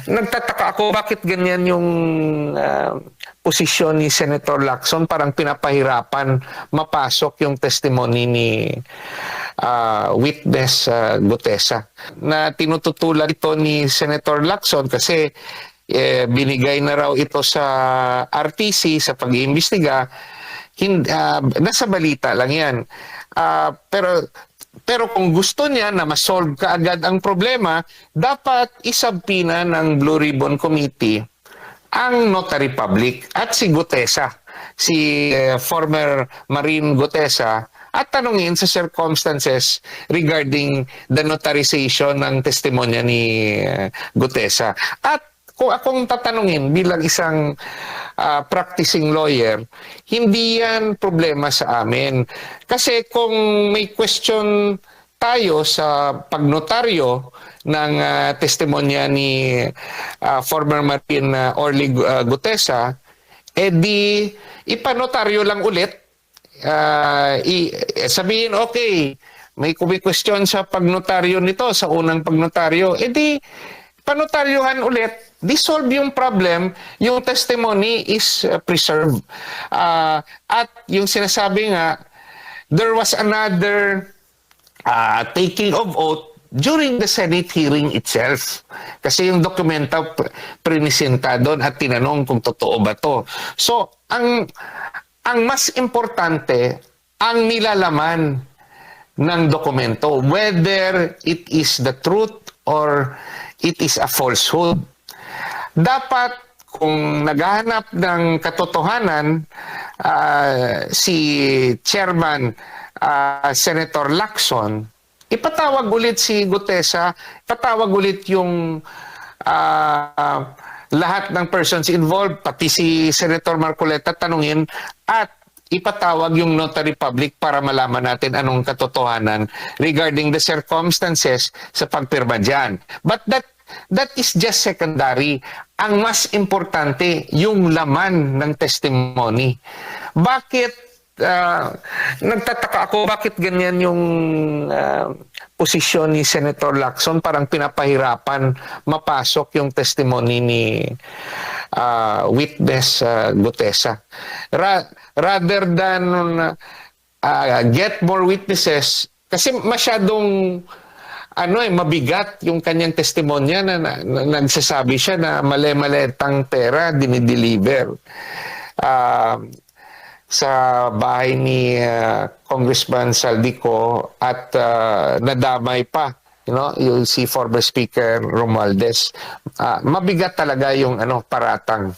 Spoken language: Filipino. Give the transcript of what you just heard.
Nagtataka ako bakit ganyan yung posisyon ni Senator Lacson, parang pinapahirapan mapasok yung testimony ni witness Gutesa. Na tinututulan ito ni Senator Lacson kasi binigay na raw ito sa RTC sa pag-iimbestiga. Nasa balita lang yan. Pero kung gusto niya na ma-solve kaagad ang problema, dapat isabpina ng Blue Ribbon Committee ang Notary Public at si Gutesa, si former Marine Gutesa, at tanungin sa circumstances regarding the notarization ng testimonya ni Gutesa. At kung akong tatanungin bilang isang practicing lawyer, hindi yan problema sa amin. Kasi kung may question tayo sa pagnotaryo ng testimonya ni former Marine Orly Gutesa, di ipanotaryo lang ulit. Sabihin, okay, may question sa pagnotaryo nito, sa unang pagnotaryo, di panotaryuhan ulit, dissolve yung problem, yung testimony is preserved. At yung sinasabi nga, there was another taking of oath during the Senate hearing itself. Kasi yung dokumento prinisenta doon at tinanong kung totoo ba to. So, ang mas importante, ang nilalaman ng dokumento, whether it is the truth or it is a falsehood. Dapat kung naghahanap ng katotohanan si Chairman Senator Lacson, ipatawag ulit si Gutesa, ipatawag ulit yung lahat ng persons involved, pati si Senator Marcoleta, tanungin at ipatawag yung Notary Public para malaman natin anong katotohanan regarding the circumstances sa pagpirma dyan. But that is just secondary. Ang mas importante, yung laman ng testimony. Bakit nagtataka ako bakit ganyan yung posisyon ni Senator Lacson, parang pinapahirapan mapasok yung testimony ni witness Gutesa. Rather than get more witnesses, kasi masyadong mabigat yung kanyang testimonya na nagsasabi siya na mali-malitang pera dinideliver sa bahay ni Congressman Saldico at nadamay pa, yung si former Speaker Romualdez. Mabigat talaga yung paratang.